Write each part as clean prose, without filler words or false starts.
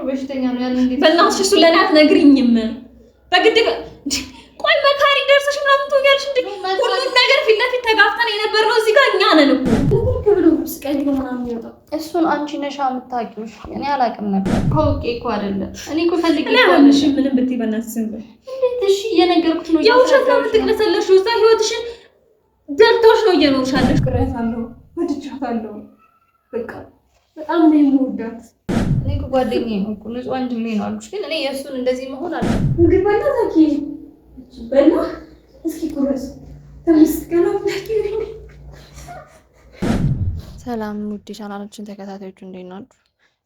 በሽተኛ ነው ያለው እንዴ? በእናትሽ እሱ ለኔ አትነግሪኝም። በግድ ቆይ መካሪ ደርሰሽ ምናምን ትወያለሽ እንዴ? ሁሉም ነገር ፊት ለፊት ተጋፍተን የነበርነው እዚህ ጋር እኛ ነን እኮ። ብሎ ስቀኝ ነው ምናምን ይወጣው። እሱን አንቺ ነሽ የምታውቂው። እኔ አላውቅም ነበር። አውቄ እኮ አይደለም። እኔ እኮ ፈልጌ ለማንሽ ምንም ብትይ በእናትሽ ዝም በይ። እንዴት? እሺ እየነገርኩት ነው። የውሸት ነው የምትቅለሰለሽው። እዛ ህይወትሽን ደልቶሽ ነው እየኖርሻለሽ። ቅሬታለሁ፣ ወድጃታለሁ። በቃ በጣም ነው የምወዳት። እኔ እኮ ጓደኛዬ ነው እኮ ንጹህ ወንድሜ ነው አልኩሽ። ግን እኔ የእሱን እንደዚህ መሆን አለ ምግብ በላ ታኪ በላ እስኪ ቁረስ ተመስገን አምላኬ። ሰላም ውድ ቻናላችን ተከታታዮች እንዴት ናችሁ?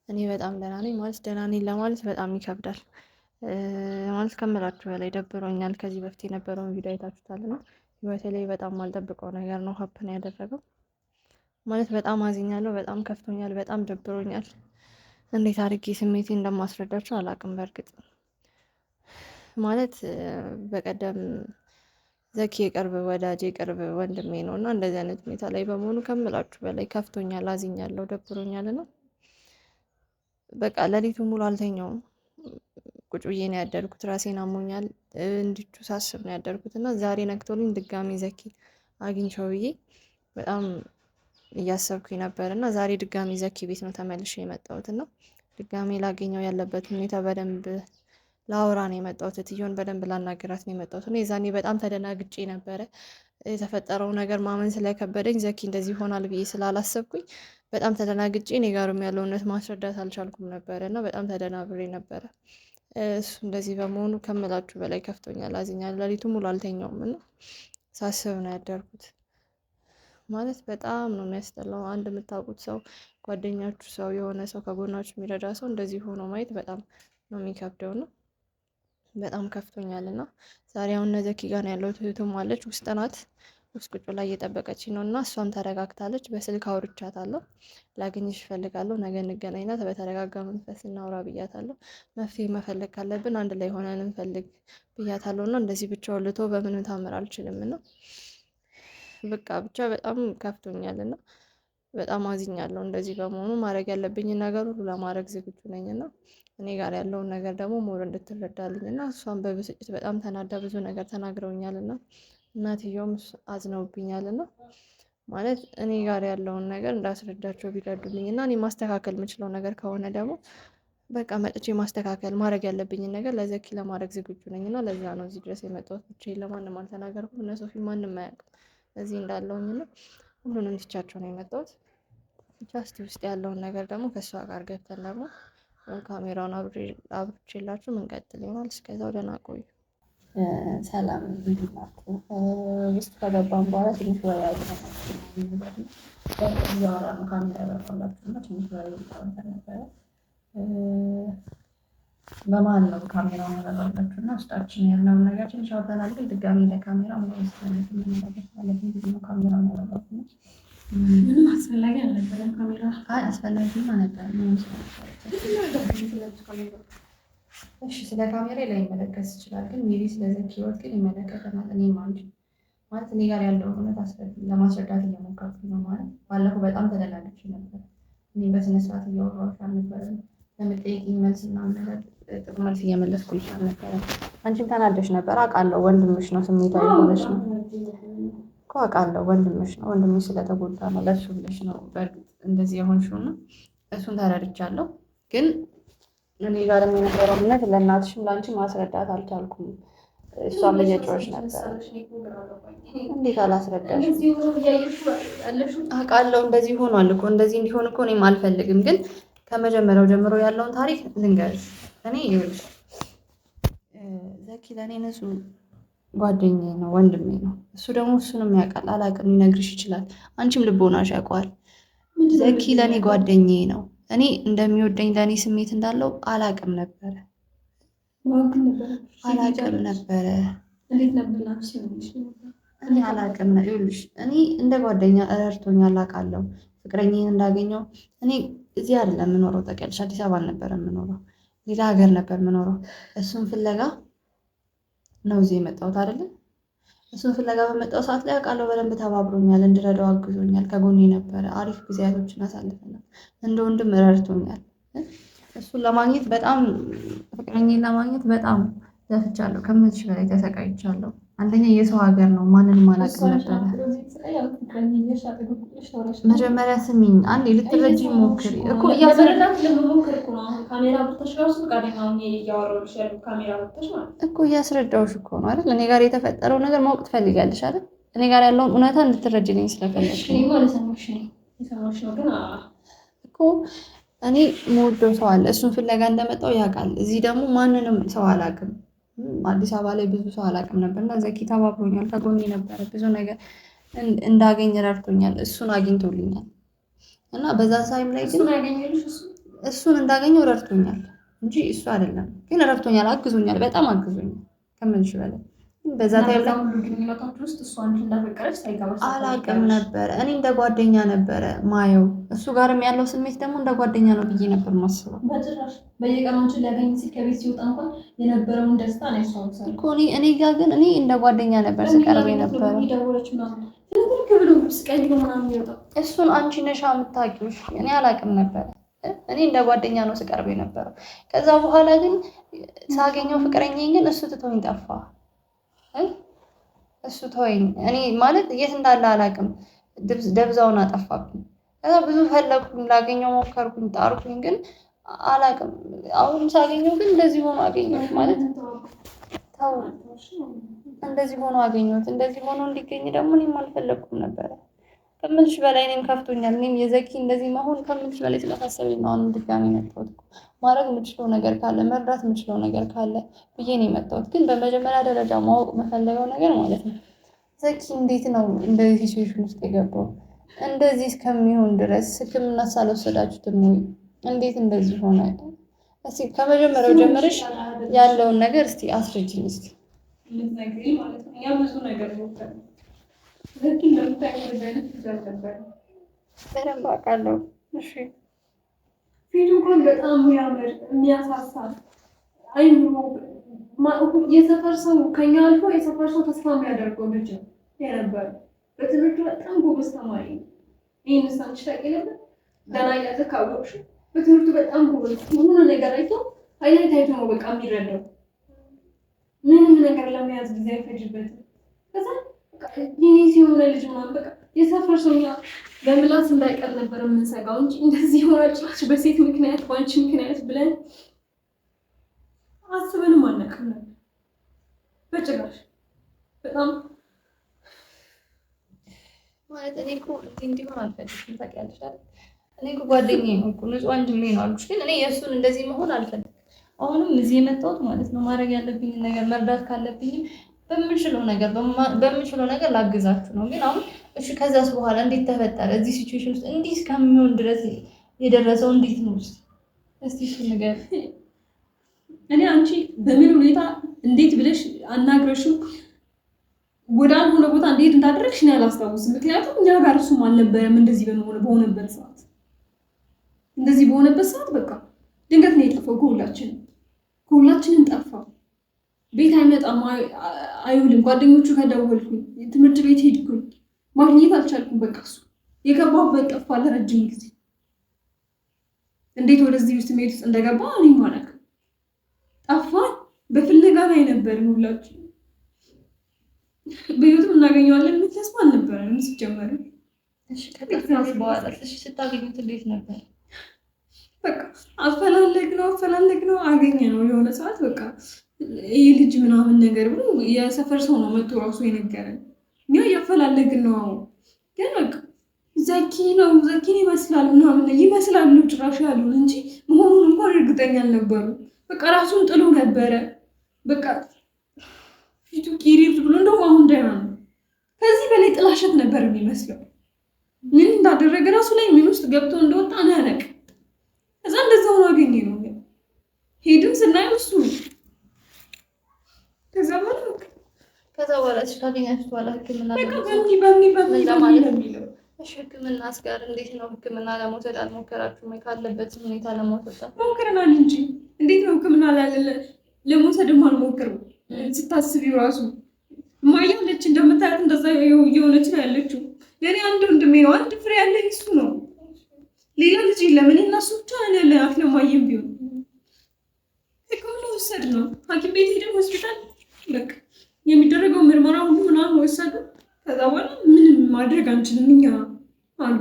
እኔ በጣም ደህና ነኝ። ማለት ደህና ነኝ ለማለት በጣም ይከብዳል። ማለት ከምላችሁ በላይ ደብሮኛል። ከዚህ በፊት የነበረውን ቪዲዮ አይታችሁታልና ህይወቴ ላይ በጣም ማልጠብቀው ነገር ነው ሀፕን ያደረገው። ማለት በጣም አዝኛለሁ፣ በጣም ከፍቶኛል፣ በጣም ደብሮኛል። እንዴት አድርጌ ስሜቴ እንደማስረዳችሁ አላውቅም። በእርግጥ ማለት በቀደም ዘኪ የቅርብ ወዳጅ የቅርብ ወንድሜ ነው እና እንደዚህ አይነት ሁኔታ ላይ በመሆኑ ከምላችሁ በላይ ከፍቶኛል፣ አዝኛለሁ፣ ደብሮኛል ነው። በቃ ሌሊቱ ሙሉ አልተኛውም። ቁጭ ብዬ ነው ያደርኩት። ራሴን አሞኛል። እንድቹ ሳስብ ነው ያደርኩት እና ዛሬ ነክቶልኝ ድጋሚ ዘኪ አግኝቼው ብዬ በጣም እያሰብኩኝ ነበር እና ዛሬ ድጋሚ ዘኪ ቤት ነው ተመልሼ የመጣሁት እና ድጋሚ ላገኘው ያለበት ሁኔታ በደንብ ላውራ ነው የመጣሁት። እትዬውን በደንብ ላናገራት ነው የመጣሁት እና የዛኔ በጣም ተደናግጬ ነበረ። የተፈጠረው ነገር ማመን ስለከበደኝ ዘኪ እንደዚህ ይሆናል ብዬ ስላላሰብኩኝ በጣም ተደናግጬ እኔ ጋርም ያለው እውነት ማስረዳት አልቻልኩም ነበረ እና በጣም ተደናብሬ ነበረ። እሱ እንደዚህ በመሆኑ ከምላችሁ በላይ ከፍቶኛል፣ አዝኛለሁ። ሌሊቱ ሙሉ አልተኛውም እና ሳስብ ነው ያደርኩት። ማለት በጣም ነው የሚያስጠላው። አንድ የምታውቁት ሰው ጓደኛችሁ ሰው የሆነ ሰው ከጎናችሁ የሚረዳ ሰው እንደዚህ ሆኖ ማየት በጣም ነው የሚከብደው ነው። በጣም ከፍቶኛል እና ዛሬ አሁን ዘኪ ጋር ነው ያለው። እህቱም አለች ውስጥ ናት። ውስጥ ቁጭ ላይ እየጠበቀች ነው እና እሷም ተረጋግታለች። በስልክ አውርቻታለሁ። ላገኝሽ እፈልጋለሁ፣ ነገ እንገናኝና በተረጋጋ መንፈስ እናውራ ብያታለሁ። መፍትሄ መፈለግ ካለብን አንድ ላይ ሆነን እንፈልግ ብያታለሁ እና እንደዚህ ብቻውን ልቶ በምንም ታምር አልችልም እና በቃ ብቻ በጣም ከፍቶኛል እና በጣም አዝኛለሁ። እንደዚህ በመሆኑ ማድረግ ያለብኝን ነገር ሁሉ ለማድረግ ዝግጁ ነኝ እና እኔ ጋር ያለውን ነገር ደግሞ ሞር እንድትረዳልኝ እና እሷን በብስጭት በጣም ተናዳ ብዙ ነገር ተናግረውኛል እና እናትየውም አዝነውብኛል እና ማለት እኔ ጋር ያለውን ነገር እንዳስረዳቸው ቢረዱልኝ እና እኔ ማስተካከል የምችለው ነገር ከሆነ ደግሞ በቃ መጥቼ ማስተካከል ማድረግ ያለብኝን ነገር ለዘኪ ለማድረግ ዝግጁ ነኝ እና ለዛ ነው እዚህ ድረስ የመጣሁት። ብቻዬን ለማንም አልተናገርኩም። እነ ሶፊ ማንም አያውቅም እዚህ እንዳለውኝ እና ሁሉንም ትቻቸው ነው የመጣሁት። ብቻ እስቲ ውስጥ ያለውን ነገር ደግሞ ከእሷ ጋር ገብተን ደግሞ ካሜራውን አብርቼላችሁ ምንቀጥል ይሆናል። እስከዛው ደህና ቆዩ። ሰላም ናችሁ? ውስጥ ከገባን በኋላ ትንሽ ወሬ እያወራ ነው ካሜራ ያበራላችሁ እና ትንሽ ወሬ እያወራ ነበረ። በመሀል ነው ካሜራውን ያበራላችሁ እና ውስጣችን ያለውን ነገር ትንሽ አውርተናል። ግን ድጋሚ ለካሜራ ማለት ነው ካሜራውን ያበራላችሁ ነው። ምንም አስፈላጊ አልነበረም። ካሜራ አስፈላጊማ ነበር። እሺ ስለ ካሜራ ላይመለከት ይችላል፣ ግን ሜቢ ስለ ዘኪ ህይወት ግን ይመለከተናል። እኔ ማለት እኔ ጋር ያለውን እውነት ለማስረዳት እየሞከርኩኝ ነው። ማለት ባለፈው በጣም ተደናግጬ ነበር። እኔ በስነ ስርዓት እያወራሁሽ አልነበረም። ለምጠይቂኝ መልስ ምናምን ነገር ጥሩ መልስ እየመለስኩልሽ አልነበረም። አንቺም ተናደሽ ነበር አውቃለሁ። ወንድምሽ ነው፣ ስሜታዊ ሆነሽ ነው እኮ አውቃለሁ። ወንድምሽ ነው፣ ወንድምሽ ስለተጎዳ ነው፣ ለሱ ብለሽ ነው በእርግጥ እንደዚህ የሆንሽው እና እሱን ተረድቻለሁ። ግን እኔ ጋር የነበረው እምነት ለእናትሽም ለአንቺ ማስረዳት አልቻልኩም። እሷም እየጮኸች ነበር። እንዴት አላስረዳሽ? አውቃለሁ እንደዚህ ሆኗል እኮ እንደዚህ እንዲሆን እኮ እኔም አልፈልግም። ግን ከመጀመሪያው ጀምሮ ያለውን ታሪክ ልንገርሽ። እኔ ይኸውልሽ ዘኪ ለእኔ ንጹህ ጓደኛዬ ነው፣ ወንድሜ ነው። እሱ ደግሞ እሱንም ያውቃል። አላውቅም፣ ሊነግርሽ ይችላል። አንቺም ልቦናሽ ያውቀዋል። ዘኪ ለእኔ ጓደኛዬ ነው። እኔ እንደሚወደኝ ለእኔ ስሜት እንዳለው አላውቅም ነበረ። እኔ አላውቅም ነው ይኸውልሽ። እኔ እንደ ጓደኛ ረድቶኛል፣ አውቃለሁ። ፍቅረኛዬን እንዳገኘው እኔ እዚህ አይደለም የምኖረው፣ ታውቂያለሽ። አዲስ አበባ አልነበረም የምኖረው፣ ሌላ ሀገር ነበር የምኖረው። እሱን ፍለጋ ነው እዚህ የመጣሁት አይደለም። እሱን ፍለጋ በመጣው ሰዓት ላይ አውቃለሁ በደንብ ተባብሮኛል፣ እንድረዳው አግዞኛል፣ ከጎኔ ነበረ። አሪፍ ጊዜያቶችን አሳልፈናል። እንደ ወንድም ረድቶኛል። እሱን ለማግኘት በጣም ፍቅረኛዬን ለማግኘት በጣም ለፍቻለሁ። ከምልሽ በላይ ተሰቃይቻለሁ። አንደኛ የሰው ሀገር ነው፣ ማንንም አላውቅም ነበረ። መጀመሪያ ስሚኝ፣ አንዴ ልትረጂ ሞክሪ እኮ እያስረዳሁሽ እኮ ነው አይደል? እኔ ጋር የተፈጠረው ነገር ማወቅ ትፈልጋለሽ አይደል? እኔ ጋር ያለውን እውነታ እንድትረጂልኝ ስለፈለግሽ እኮ። እኔ የምወደው ሰው አለ፣ እሱን ፍለጋ እንደመጣው ያውቃል። እዚህ ደግሞ ማንንም ሰው አላውቅም። አዲስ አበባ ላይ ብዙ ሰው አላውቅም ነበር እና ዘኪ ተባብሮኛል፣ ከጎኔ ነበረ፣ ብዙ ነገር እንዳገኝ ረድቶኛል። እሱን አግኝቶልኛል እና በዛ ሳይም ላይ ግን እሱን እንዳገኘው ረድቶኛል እንጂ እሱ አይደለም። ግን ረድቶኛል፣ አግዞኛል፣ በጣም አግዞኛል ከምልሽ በላይ። በዛ ታይም ላይ አላውቅም ነበረ። እኔ እንደ ጓደኛ ነበረ ማየው። እሱ ጋርም ያለው ስሜት ደግሞ እንደ ጓደኛ ነው ብዬ ነበር ማስበው። በየቀናችን ሊያገኝ ሲል ከቤት ሲወጣ እንኳን የነበረውን ደስታ ነው ያሳውሳል እኮ። እኔ ጋር ግን እኔ እንደ ጓደኛ ነበር ስቀርብ ነበረ። እሱን አንቺ ነሻ የምታውቂው፣ እኔ አላውቅም ነበረ። እኔ እንደ ጓደኛ ነው ስቀርብ የነበረው። ከዛ በኋላ ግን ሳገኘው ፍቅረኛዬን ግን እሱ ትቶኝ ጠፋ። እሱ ተወኝ። እኔ ማለት የት እንዳለ አላውቅም። ደብዛውን አጠፋብኝ። ከዛ ብዙ ፈለግኩኝ፣ ላገኘው ሞከርኩኝ፣ ጣርኩኝ፣ ግን አላውቅም። አሁን ሳገኘው ግን እንደዚህ ሆኖ አገኘሁት ማለት ተው፣ እንደዚህ ሆኖ አገኘሁት። እንደዚህ ሆኖ እንዲገኝ ደግሞ እኔም አልፈለግኩም ነበረ። ከምልሽ በላይ እኔም ከፍቶኛል። እኔም የዘኪ እንደዚህ መሆን ከምልሽ በላይ ስለታሰበኝ ነው አሁን ድጋሚ የመጣሁት። ማድረግ የምችለው ነገር ካለ፣ መርዳት የምችለው ነገር ካለ ብዬ ነው የመጣሁት። ግን በመጀመሪያ ደረጃ ማወቅ የምፈልገው ነገር ማለት ነው ዘኪ እንዴት ነው እንደዚህ ሲቹዌሽን ውስጥ የገባው? እንደዚህ እስከሚሆን ድረስ ሕክምና ሳልወሰዳችሁትም ወይ? እንዴት እንደዚህ ሆነ? እስቲ ከመጀመሪያው ጀምረሽ ያለውን ነገር እስቲ አስረጅኝ። እስቲ ማለት ነው ያ ብዙ ነገር ሞከርን። ዘኪ እንደምታውቂው በደንብ አውቃለሁ። እሺ ፊቱ እንኳን በጣም የሚያምር የሚያሳሳ አይምሮ የሰፈር ሰው ከኛ አልፎ የሰፈር ሰው ተስፋ የሚያደርገው ልጅ የነበረ በትምህርቱ በጣም ጎበዝ ተማሪ ነው። ይህን ሳንች ታውቂ ነበር? ገና እያዘ ካወቅሽ በትምህርቱ በጣም ጎበዝ፣ ሁሉ ነገር አይቶ አይነት አይቶ ነው በቃ የሚረዳው። ምንም ነገር ለመያዝ ጊዜ አይፈጅበትም። ከዛ ይሄ ሲሆነ ልጅ ምናምን በቃ የሰፈር ሰው በምላስ እንዳይቀር ነበር የምንሰጋው እንጂ እንደዚህ ሆናጭ በሴት ምክንያት በአንቺ ምክንያት ብለን አስበንም አናውቅም ነበር በጭራሽ። በጣም ማለት እኔ እኮ እንዲሆን አልፈልግም። ታውቂያለሽ አይደል? እኔ እኮ ጓደኛዬ ነው እኮ ንጹህ ወንድሜ ነው አልኩሽ። ግን እኔ የእሱን እንደዚህ መሆን አልፈልግም። አሁንም እዚህ የመጣሁት ማለት ነው ማድረግ ያለብኝን ነገር መርዳት ካለብኝም በምችለው ነገር ላግዛችሁ ነው። ግን አሁን እሺ ከዛስ በኋላ እንዴት ተፈጠረ? እዚህ ሲቹዌሽን ውስጥ እንዲህ እስከሚሆን ድረስ የደረሰው እንዴት ነው? እስቲ እሱ ነገር እኔ አንቺ በምን ሁኔታ እንዴት ብለሽ አናግረሽው ወደ አልሆነ ቦታ እንዴት እንዳደረግሽ እኔ አላስታውስም። ምክንያቱም እኛ ጋር እሱም አልነበረም እንደዚህ በሆነበት ሰዓት በቃ ድንገት ነው የጠፋው። ከሁላችንም ጠፋ። ቤት አይመጣም፣ አይውልም። ጓደኞቹ ከደወልኩኝ ትምህርት ቤት ሄድኩኝ፣ ማግኘት አልቻልኩም። በቃ እሱ የገባበት ጠፋ ለረጅም ጊዜ። እንዴት ወደዚህ ውስጥ ሜት ውስጥ እንደገባ እኔ ማለት ጠፋ። በፍለጋ ላይ ነበር ሁላችን። በህይወትም እናገኘዋለን ምን ተስፋ አልነበረንም ሲጀመር። እሺ ከጠፋስ በኋላ ስታገኙት እንዴት ነበር? በቃ አፈላለግ ነው አገኘ ነው የሆነ ሰዓት በቃ ይህ ልጅ ምናምን ነገር ብሎ የሰፈር ሰው ነው መጥቶ ራሱ የነገረን። እኛ እያፈላለግን ነው። ግን በቃ ዘኪን ይመስላል ምናምን ይመስላል ነው ጭራሽ ያሉን እንጂ መሆኑን እንኳን እርግጠኛ አልነበሩ። በቃ ራሱን ጥሎ ነበረ። በቃ ፊቱ ቂሪብ ብሎ እንደው አሁን ደህና ነው። ከዚህ በላይ ጥላሸት ነበር የሚመስለው። ምን እንዳደረገ ራሱ ላይ ምን ውስጥ ገብቶ እንደወጣ አናነቅ። ከዛ እንደዛ ሆኖ አገኘ ነው። ሄድን ስናየው እሱ ከዛ በኋላ ካገኛችሁ በኋላ ሕክምና ሕክምና አስጋር እንዴት ነው? ሕክምና ለመውሰድ አልሞከራችሁም? ካለበት ሁኔታ ለመውሰድ ሞክረናል እንጂ እንዴት ነው ሕክምና ለመውሰድም አልሞክርም። ስታስቢው ራሱ ማያለች እንደምታያት እንደዛ የሆነች ነው ያለችው። ለእኔ አንድ ወንድሜ ነው፣ አንድ ፍሬ ያለኝ እሱ ነው። ሌላ ልጅ የለም። እኔ እና እሱ ብቻ ያለን አትለማየም ቢሆን መውሰድ ነው። ሐኪም ቤት ሄደን ሆስፒታል በቃ የሚደረገው ምርመራ ሁሉ ምናምን ወሰዱ። ከዛ በኋላ ምንም ማድረግ አንችልም እኛ አሉ።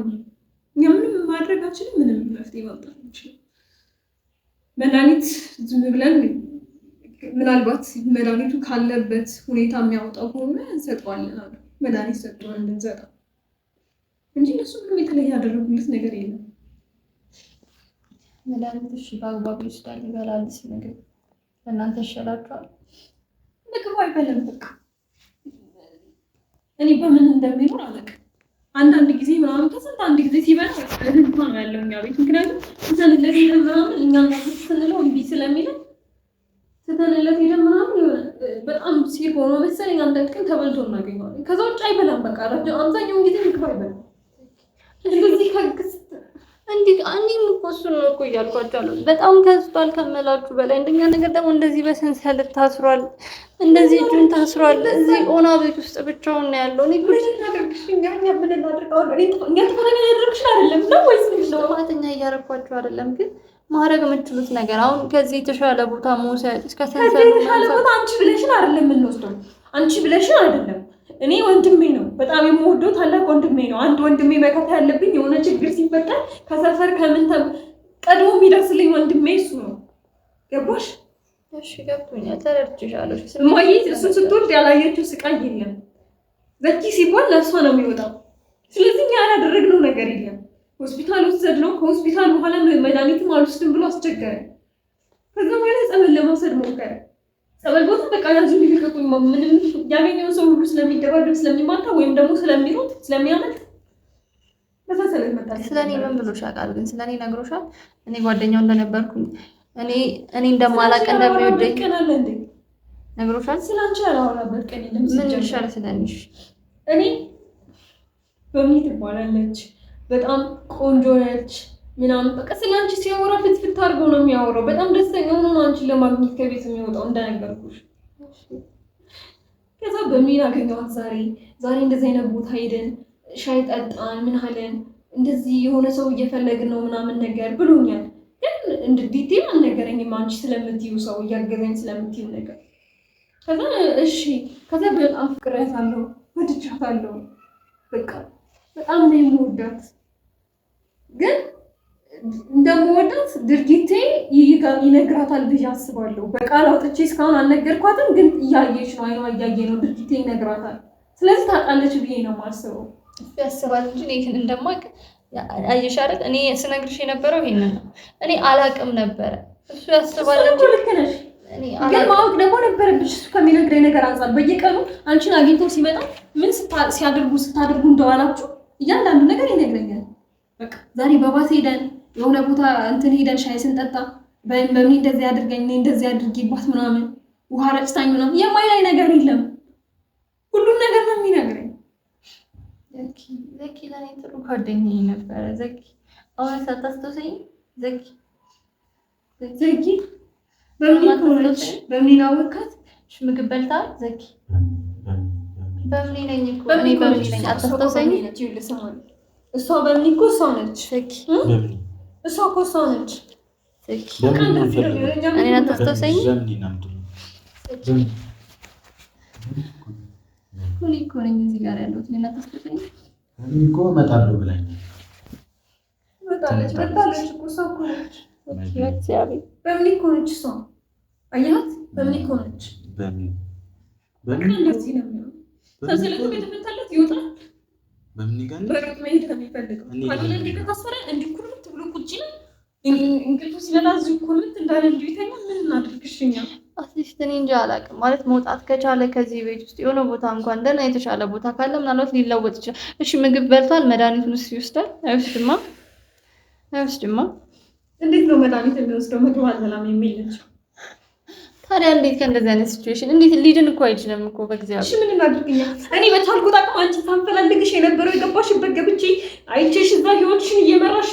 እኛ ምንም ማድረግ አንችልም። ምንም መፍትሄ ማምጣት አንችልም። መድኃኒት ዝም ብለን ምናልባት መድኃኒቱ ካለበት ሁኔታ የሚያወጣው ከሆነ እንሰጠዋለን አሉ። መድኃኒት ሰጥተዋል እንድንሰጠው እንጂ እነሱ ምንም የተለየ ያደረጉለት ነገር የለም። መድኃኒት እሺ በአግባቡ ይወስዳል፣ ይበላል። ምግብ ለእናንተ ይሻላችኋል? ምግብ አይበላም። በቃ እኔ በምን እንደሚኖር አላውቅም። አንዳንድ ጊዜ ምናምን ከስንት አንድ ጊዜ ሲበላ ህንቷ ነው ያለው እኛ ቤት። ምክንያቱም ስተንለት ሄደን ምናምን እኛ ስንለው እምቢ ስለሚለን ስተንለት ሄደን ምናምን በጣም ሲሆን መሰለኝ አንዳንድ ቀን ተበልቶ እናገኘዋለን። ከዛ ውጭ አይበላም። በቃ አብዛኛውን ጊዜ ምግብ አይበላም። እንደዚህ ከግስ እኔም እኮ እሱን ነው እኮ እያልኳቸው አሉ። በጣም ከስቷል ከመላችሁ በላይ። አንደኛ ነገር ደግሞ እንደዚህ በሰንሰለት ታስሯል፣ እንደዚህ እጁን ታስሯል። እዚህ ኦና ቤት ውስጥ ብቻውን ነው ያለው። እኔ ጥፋተኛ እያደረኳቸው አይደለም፣ ግን ማድረግ የምችሉት ነገር አሁን ከዚህ የተሻለ ቦታ መውሰድ እስከ ሰንሰለት አንቺ ብለሽን አይደለም የምንወስደው፣ አንቺ ብለሽን አይደለም። እኔ ወንድሜ ነው፣ በጣም የምወደው ታላቅ ወንድሜ ነው። አንድ ወንድሜ መከታ ያለብኝ የሆነ ችግር ሲፈጠር ከሰፈር ከምን ቀድሞ የሚደርስልኝ ወንድሜ እሱ ነው። ገባሽ? እሺ ገብቶኛል፣ ተረድቼሻለሁ። እማዬ እሱን ስትወልድ ያላየችው ስቃይ የለም። ዘኪ ሲባል ለእሷ ነው የሚወጣው። ስለዚህ እኛ ያላደረግነው ነገር የለም። ሆስፒታል ወሰድነው። ከሆስፒታል በኋላ መድኃኒትም አልወስድም ብሎ አስቸገረ። ከዛ በኋላ ጸበል ለመውሰድ ሞከረ። ጸበል ቦታ በቃ ያዙ ሊልቀቁኝ ምንም ያገኘውን ሰው ሁሉ ስለሚደባደብ ስለሚማታ ወይም ደግሞ ስለሚሮጥ ስለሚያመጥ በተሰለ መጣ። ስለኔ ምን ብሎሻል? ግን ስለኔ ነግሮሻል? እኔ ጓደኛው እንደነበርኩኝ እኔ እንደማላቅ እንደሚወደኝ ቀናለ እንዴ ነግሮሻል? ስላንቺ አላወራበት ቀን የለም። ምን ይሻል ስለኔሽ? እኔ በምን ትባላለች? በጣም ቆንጆ ነች ምናምን በቃ ስላንቺ ሲያወራ ፍትፍት አድርጎ ነው የሚያወራው። በጣም ደስተኛ ሆኖ ነው አንቺን ለማግኘት ከቤት የሚወጣው እንደነገርኩሽ። ከዛ በምን አገኘኋት ዛሬ እንደዚህ አይነት ቦታ ሄደን ሻይ ጠጣን ምን አለን እንደዚህ የሆነ ሰው እየፈለግን ነው ምናምን ነገር ብሎኛል። ግን እንደ ዲቴል አልነገረኝም። አንቺ ስለምትይው ሰው እያገዘኝ ስለምትይው ነገር ከዛ እሺ ከዛ በጣም ፍቅሬያታለሁ፣ ወድጃታለሁ። በቃ በጣም ነው የምወዳት። ግን እንደምወዳት ድርጊቴ ይነግራታል ብዬ አስባለሁ። በቃል አውጥቼ እስካሁን አልነገርኳትም፣ ግን እያየች ነው፣ አይኗ እያየ ነው። ድርጊቴ ይነግራታል። ስለዚህ ታውቃለች ብዬ ነው የማስበው። ያስባል እንጂ እኔ ግን እንደማውቅ አየሽ አይደል? እኔ ስነግርሽ የነበረው ይሄንን ነው። እኔ አላውቅም ነበረ። እሱ ያስባል እንጂ ልክ ነሽ። ግን ማወቅ ደግሞ ነበረብሽ። እሱ ከሚነግረኝ ነገር አንጻር በየቀኑ አንቺን አግኝተው ሲመጣ ምን ስታደርጉ እንደዋላችሁ እያንዳንዱ ነገር ይነግረኛል። በቃ ዛሬ በባስ ሄደን የሆነ ቦታ እንትን ሄደን ሻይ ስንጠጣ በምን እንደዚህ አድርገኝ እኔ እንደዚህ አድርጊባት ምናምን ውሃ ረጭታኝ ምናምን የማይላይ ነገር የለም። ሁሉም ነገር ነው የሚነግረኝ። ዘኪ ለኔ ጥሩ ጓደኛዬ ነበረ። ዘኪ አሁን ሳታስታውሰኝ ዘኪ በምን አወቃት? ምግብ በልታ ዘኪ በምን ነኝ እኮ እኔ በምን ነኝ አታስታውሰኝ? እሷ በምን እኮ እሷ ነች። ዘኪ እሷ እኮ እሷ ነች። ዘኪ እኔ አታስታውሰኝ? እኔ እኮ ነኝ እዚህ ጋር ያለሁት። እኔ አታስታውሰኝ? እኔ እኮ እመጣለሁ ብላኝ መጣለች እኮ እሷ እኮ ነች። በምን እኮ ነች እሷ? አያት በምን እኮ ነች? በምን እንደዚህ ነው የሚሆነው። ሰንሰለቱ ከተፈታለት ይወጣል። በምን ይጋል በሩት መሄድ ከሚፈልገው ካለ እንዴት ከታሰረ እንዲህ ኩርምት ብሎ ቁጭ ነው። እንቅልፉ ሲመጣ እዚሁ ኩርምት እንዳለ እንዲሁ ይተኛ። ምን እናድርግሽኛ? አትሊስት እኔ እንጃ አላውቅም። ማለት መውጣት ከቻለ ከዚህ ቤት ውስጥ የሆነ ቦታ እንኳን ደህና የተሻለ ቦታ ካለ ምናልባት ሊለወጥ ይችላል። እሺ ምግብ በልቷል፣ መድኃኒቱን ይወስዳል? አይወስድማ። እንዴት ነው መድኃኒት የሚወስደው? ምግብ አልበላም የሚል ልጅ ታዲያ እንዴት ከእንደዚህ አይነት ሲቹዌሽን እንዴት ሊድን እኮ አይችልም እኮ በእግዚአብሔር። እሺ ምን እናድርግኛ? እኔ በቻልኩት አቅም አንቺ ታንፈላልግሽ የነበረው የገባሽበት ገብቼ አይቼሽ እዛ ህይወትሽን እየመራሽ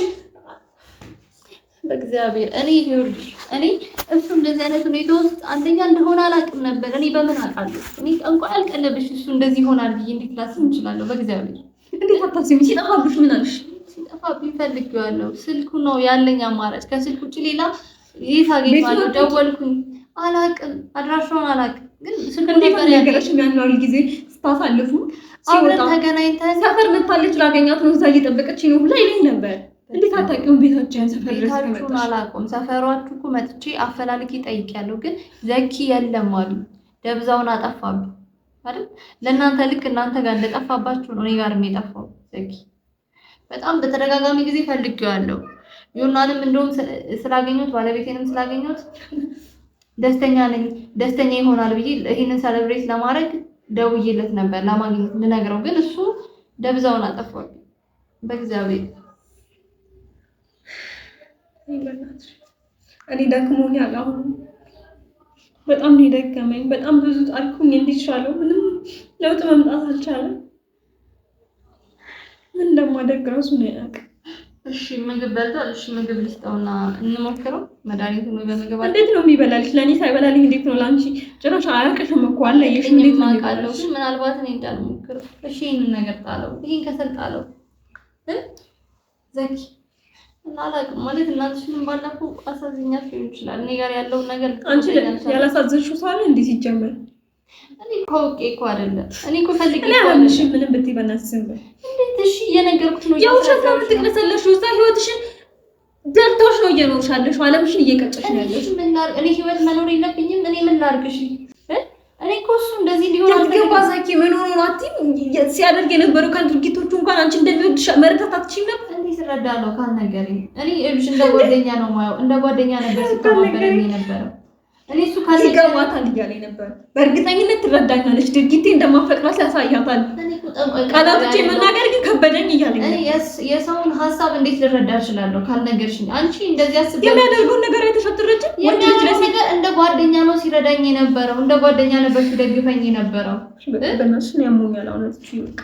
በእግዚአብሔር እኔ ይኸውልሽ እኔ እሱ እንደዚህ አይነት ሁኔታ ውስጥ አንደኛ እንደሆነ አላውቅም ነበር። እኔ በምን አውቃለሁ? እኔ እንኳን ያልቀለብሽ እሱ እንደዚህ ይሆናል ብዬ እንዴት ላስብ እችላለሁ? በእግዚአብሔር እንዴት አታስቢ? ሲጠፋብሽ ምን አልሽ? ሲጠፋብኝ ፈልጌዋለሁ። ስልኩ ነው ያለኝ አማራጭ። ከስልክ ውጭ ሌላ የት አገኘዋለሁ? ደወልኩኝ። አላቅም፣ አድራሻውን አላቅም። ግን እንዴት ነገረሽ? የሚያናል ጊዜ ስታሳልፉ አብረን ተገናኝተን ሰፈር መታለች ላገኛት ነው እዛ እየጠበቀች ነው ብላ ይለኝ ነበር። እንዴት አታውቂውም? ቤታችን ሰፈር ድረስ ቤታችሁን አላውቅም። ሰፈሯችሁ እኮ መጥቼ አፈላልጌ ጠይቄያለሁ። ግን ዘኪ የለም አሉ። ደብዛውን አጠፋብኝ አይደል? ለእናንተ ልክ እናንተ ጋር እንደጠፋባችሁ ነው እኔ ጋርም የጠፋው ዘኪ። በጣም በተደጋጋሚ ጊዜ ፈልጌዋለሁ። ዮናንም እንደውም ስላገኘሁት ባለቤቴንም ስላገኘሁት ደስተኛ ነኝ፣ ደስተኛ ይሆናል ብዬ ይሄንን ሰለብሬት ለማድረግ ደውዬለት ነበር ለማግኘት ልነግረው። ግን እሱ ደብዛውን አጠፋብኝ በእግዚአብሔር። እኔ ደክሞኛል። አሁን በጣም ነው የደከመኝ። በጣም ብዙ ጣልኩኝ እንዲሻለው ምንም ለውጥ መምጣት አልቻለም። ምን እንደማደርግ ራሱ ነው ያውቃል። እሺ ምግብ በልቷል። እሺ ምግብ ልስጠውና እንሞክረው። መድኃኒቱን በምግብ እንዴት ነው የሚበላልሽ? ለእኔ ሳይበላልኝ እንዴት ነው ለአንቺ? ጭራሽ አያውቅሽም እኮ አለ የሽ እንዴት ነው የማውቃለው? ግን ምናልባት እኔ እንዳልሞክረው። እሺ ይሄንን ነገር ጣለው፣ ይሄን ከሰል ጣለው ዘኪ እና አላውቅም ማለት እናትሽ ምን ባለፈው አሳዝኛት ሊሆን ይችላል። እኔ ጋር ያለውን ነገር አንቺ ያላሳዘንሽው ሰው አለ እንዴ? ሲጀመር እኔ እኮ አውቄ እኮ አይደለም። እኔ እኮ ፈልጌ እኮ አይደለም። ምንም ብትይ በእናትሽ ዝም በይ። እንዴት? እሺ እየነገርኩሽ ነው። የውሸት ነው የምትቅለሰለሽው። እዛ ህይወትሽን ደልቶሽ ነው እየኖርሻለሽ፣ አለምሽን እየቀጨሽ ነው ያለሽ። ምን ላድርግ? እኔ ህይወት መኖር የለብኝም? እኔ ምን ላድርግሽ? እኔ እኮ እሱ እንደዚህ ሊሆን አትገባ ዘኪ። ምን ሆኖ ነው አትይም? ሲያደርግ የነበረው ከድርጊቶቹ እንኳን አንቺ እንደሚወድሽ መረዳት አትችይም ነበር? እንዴት እረዳለሁ ካልነገረኝ? እኔ እብሽ እንደ ጓደኛ ነው የማየው። እንደ ጓደኛ ነበር ሲተባበረኝ የነበረው። እኔ እሱ ይገባታል እያለኝ ነበር። በእርግጠኝነት ትረዳኛለች። ድርጊቴ እንደማፈቅራት ያሳያታል። ቃላቶቼ መናገር ግን ከበደኝ እያለኝ እኔ የሰውን ሀሳብ እንዴት ልረዳ እችላለሁ ካልነገርሽኝ? አንቺ እንደዚህ አስበሽ የሚያደርገውን ነገር አይተፈጥረች ነገር እንደ ጓደኛ ነው ሲረዳኝ የነበረው። እንደ ጓደኛ ነበር ሲደግፈኝ የነበረው። በእናትሽ ያሞኛል። አሁንት ይወቅ።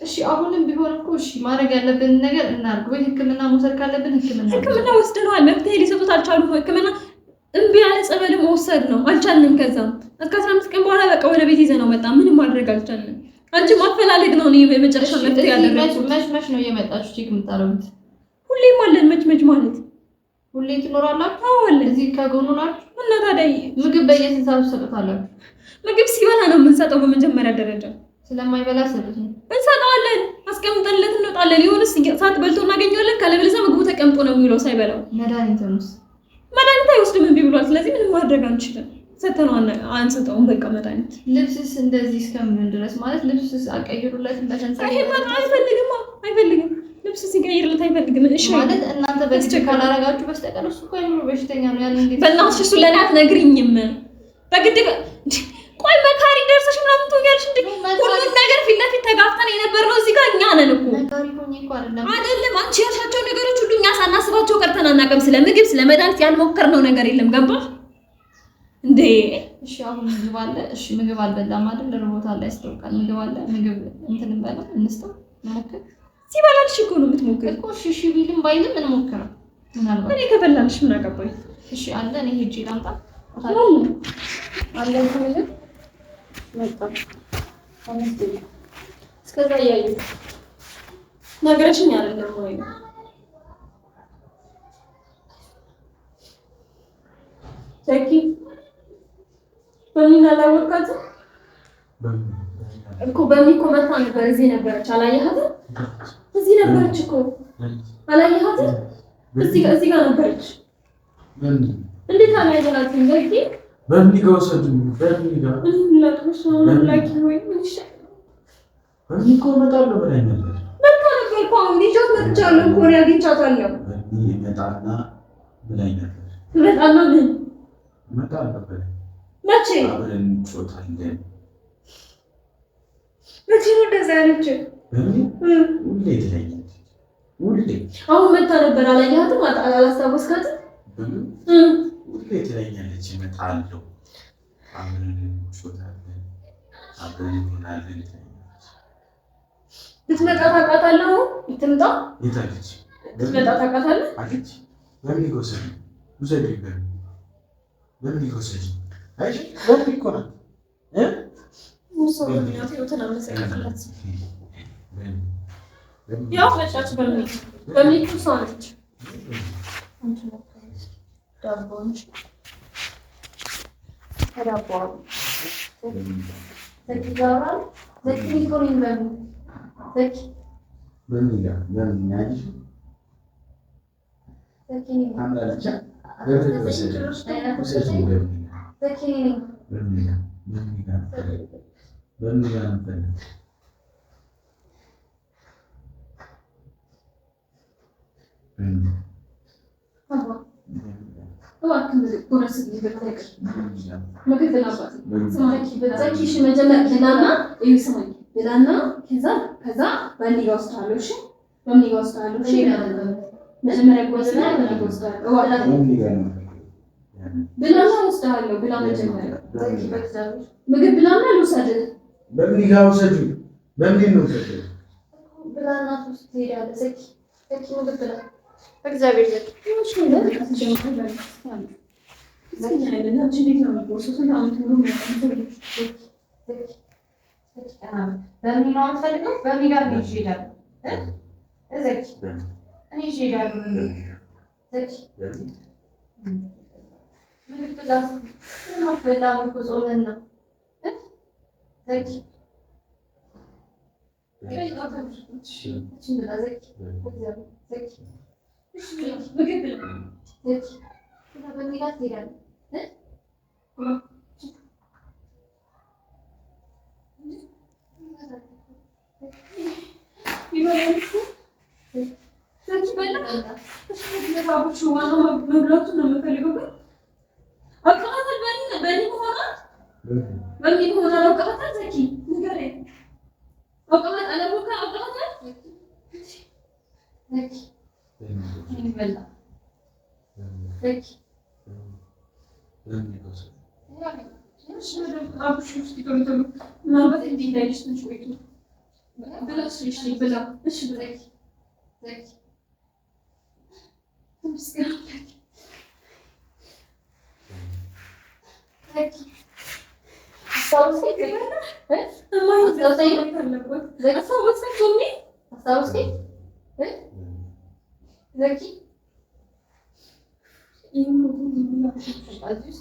እሺ አሁንም ቢሆን እኮ እሺ ማድረግ ያለብን ነገር እናድርግ። ወይ ህክምና መውሰድ ካለብን ህክምና ወስደናል። መፍትሄ ሊሰጡት አልቻሉም። ህክምና እምቢ ያለ ጸበል መውሰድ ነው አልቻልንም። ከዛም እስከ 15 ቀን በኋላ በቃ ወደ ቤት ይዘነው መጣ። ምንም ማድረግ አልቻልንም። አንቺ ማፈላለግ ነው ነው የመጨረሻ መፍትሄ ያደረኩት። መች ነው እየመጣችሁ ቼክ የምታረጉት? ሁሌም አለን። መች ማለት ሁሌ ትኖራላችሁ? አዎ አለን። እዚህ ከጎኑ ናችሁ። እና ታዲያ ምግብ በየስንት ሰዓቱ ትሰጡታላችሁ? ምግብ ሲበላ ነው የምንሰጠው። በመጀመሪያ ደረጃ ስለማይበላ ሰጡት እንሰጠዋለን። አስቀምጠንለት እንወጣለን። የሆነስ ሰዓት በልቶ እናገኘዋለን። ካለበለዚያ ምግቡ ተቀምጦ ነው የሚውለው ሳይበላው። መድኃኒት አይወስድም እምቢ ብሏል። ስለዚህ ምንም ማድረግ አንችልም። ሰተነው አንሰጠውም። በቃ መድኃኒት ልብስስ እንደዚህ እስከምን ድረስ ማለት ልብስስ አቀይሩለት እንደተንሳ አይፈልግም። ልብስ ሲቀይርለት አይፈልግም። እሺ ማለት እናንተ በዚህ ካላረጋችሁ በስተቀር እሱ እኮ አይምሮ በሽተኛ ነው ያለው። እንዴ በእናትሽ እሱ ለኔ አትነግሪኝም? በግድ ቆይ መካሪ ደርሰሽ ምናምን ትሆኛለሽ እንዴ? ሁሉን ነገር ፊት ለፊት ተጋፍተን የነበርነው እዚህ ጋር እኛ ነን እኮ። መካሪ ሆኜ እኮ አይደለም አንቺ ያልሻቸው ነገሮች ሁሉ እኛ ሳናስባቸው ቀርተን አናውቅም። ስለ ምግብ ስለ መድኃኒት ያልሞከርነው ነገር የለም። ገባሽ እንዴ? እሺ አሁን ምግብ አለ። እሺ ምግብ አልበላም አይደል? ርቦታል፣ ያስታውቃል። ምግብ አለ። ምግብ እንትን እንበላ እንስጠው፣ እንሞክር። ሲበላልሽ እኮ ነው የምትሞክር እኮ። እሺ ቢልም ባይልም እንሞክረው። ምናልባት እኔ ከበላልሽ ምን አገባኝ? እሺ አለ። እኔ ሄጄ ላምጣ አለ ምግብ መጣ። እስከዛ ያዩ ነገርሽኝ አይደለም ወይ? ዘኪ በሚና ላወቃት እኮ በሚኮ መታ ነበር። እዚህ ነበረች። አላየሃትም? እዚህ ነበረች እኮ አላየሃትም? እዚህ ጋር ነበረች። እንዴት አላየሃትም? ዘኪ በሚጋ ወሰዱኝ። በሚጋ በሚኮ እመጣለሁ ብላኝ ነበር። መጣ ነበር እኮ አሁን ይዣት መጥቻለሁ እኮ ነው ያግኝቻታለሁ። እመጣና ብላኝ ነበር። እመጣና ምን እመጣለሁ ብላኝ መቼ አብረን እንጮታለን። መቼ ነው እንደዛ ያለችው? ሁሌ ትለኛለች። ሁሌ አሁን መጣ ነበር። አላየሃትም? አላስታወስካትም? ሁሌ ትለኛለች እመጣለሁ፣ አብረን እንጮታለን፣ አብረን እንሆናለን ትለኛለች። ልትመጣ ታውቃታለህ? ልትመጣ የታለች? ልትመጣ ታውቃታለህ? አለች። በሚጋ ወሰዱኝ። ውሰዱኝ በሚጋ ወሰዱኝ። አይ በሚጋ ናት ያው መጣች። በሚል ሰው ነች። ብላና ወስዳለሁ ብላ መጀመሪያ ምግብ ብላና ልውሰድህ። በምን ይጋውሰዱ በምን ነው ተሰደ ብላና ትሄዳለህ። ዘኪ ዘኪ ምግብ ብላ እግዚአብሔር ዘኪ እሺ ነው ተጀምሯል። ዘኪ አይደለም እንጂ እንዴት ነው የሚጎርሰው? አመት ሙሉ ነው በምን ነው የምትፈልገው? በምን ጋር ነው ይሄዳል? ዘኪ እኔ ይሄዳል ዘኪ ምግብ ብላ ነው በላ ነው ጾመን ነው ዘኪ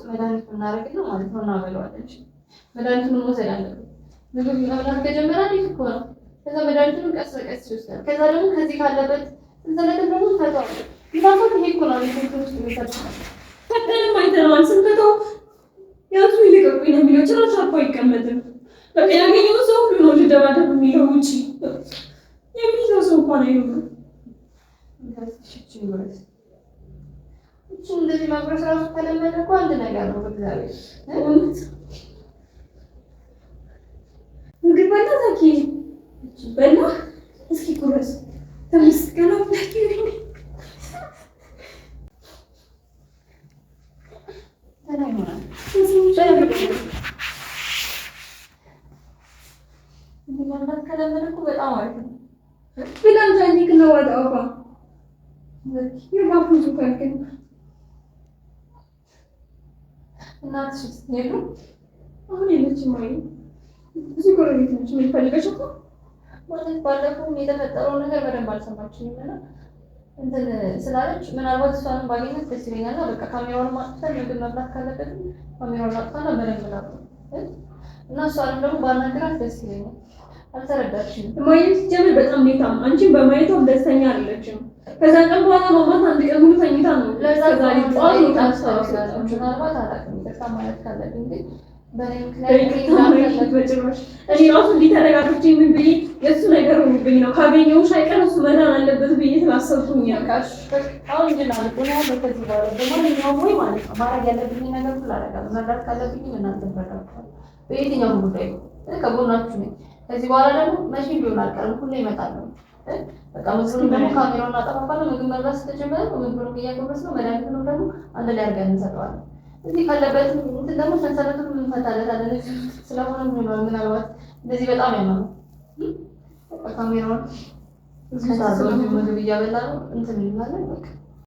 መድኃኒቱን እናደርግና ማለት ነው እናበለዋለን። መድኃኒቱን መውሰድ አለብን። ምግብ መብላት ከጀመረ አሪፍ እኮ ነው። ከዛ መድኃኒቱን ቀስ በቀስ ይወስዳል። ከዛ ደግሞ ከዚህ ካለበት እንዘለለን ደግሞ እንፈታዋለን። ይታፈት ይሄ እኮ ነው ሪፖርት ውስጥ የሚፈታው። ፈተንም አይተነዋል። ስንፈታው ያዙ ይልቀቁኝ ነው የሚለው። ጭራሽ አርፎ አይቀመጥም። በቃ ያገኘው ሰው ሁሉ ነው ልደባደብ የሚለው ውጪ የሚይዘው ሰው እንኳን አይሆንም። እሱ እንደዚህ ማጉረስ ራሱ ከለመደ እኮ አንድ ነገር ነው። በእግዚአብሔር ምግብ በላ ዘኪ በላ እስኪ ቁረስ ተመስገን አምላኬ። ከለመደ እኮ በጣም አሪፍ ነው። ብላ እንጂ ነው ወጣው ይባፉ ካልከኝ እናትሽ ስትሄዱ አሁን የለችም ወይ? እዚህ ጎረቤት ነች። ምን ፈልገሽ እኮ ማለት ባለፈው የተፈጠረው ነገር በደንብ አልሰማችኝም እና እንትን ስላለች ምናልባት እሷንም ባገኘት ደስ ይለኛል። እና በቃ ካሜራውን ማጥፋት ምግብ መብላት ካለበት ካሜራውን አጥፋና በደንብ ላሉ እና እሷንም ደግሞ ባናግራት ደስ ይለኛል። አልተረዳችኝም። ማየት ጀምር በጣም ሌታም አንቺን በማየቷ ደስተኛ አይደለችም። ከዛ ቀን በኋላ ማማት አንድ ቀን ሙሉ ተኝታ ነው ለዛ ዛሬ ጧት ነው ታስታውሳለች። ምናልባት አላውቅም ይቅርታ ማለት ካለብኝ ግን በእኔ ምክንያት በጭራሽ እኔ ራሱ እንዲህ ተረጋግቼ ምን ብዬ የእሱ ነገር ሆኖብኝ ነው ካገኘሁሽ አይቀር እሱ መዳን አለበት ብዬ ስላሰብኩኝ ያውቃሽ አሁን ግን አልቆና በከዚህ በኋላ በማንኛውም ወይ ማለት ነው ማድረግ ያለብኝ ነገር ሁሉ አደርጋለሁ። መርዳት ካለብኝ እናንተ በረዳችኋል በየትኛውም ጉዳይ ከጎናችሁ ነኝ። ከዚህ በኋላ ደግሞ መቼም ቢሆን አልቀርም፣ ሁሌ እመጣለሁ። በቃ ምግቡን ደግሞ ካሜራውን አጠፋፋለሁ። ምግብ መብላት ስለጀመረ ምግቡን እያጎረስ ነው። መድኃኒቱንም ደግሞ አንድ ላይ አድርገን እንሰጠዋለን። እዚህ ካለበት እንትን ደግሞ ሰንሰለቱን እንፈታለታለን። እዚህ ስለሆነ ምናልባት እንደዚህ በጣም ያማል። በቃ ካሜራውን እዚህ ምግብ እያበላ ነው እንትን እንላለን በቃ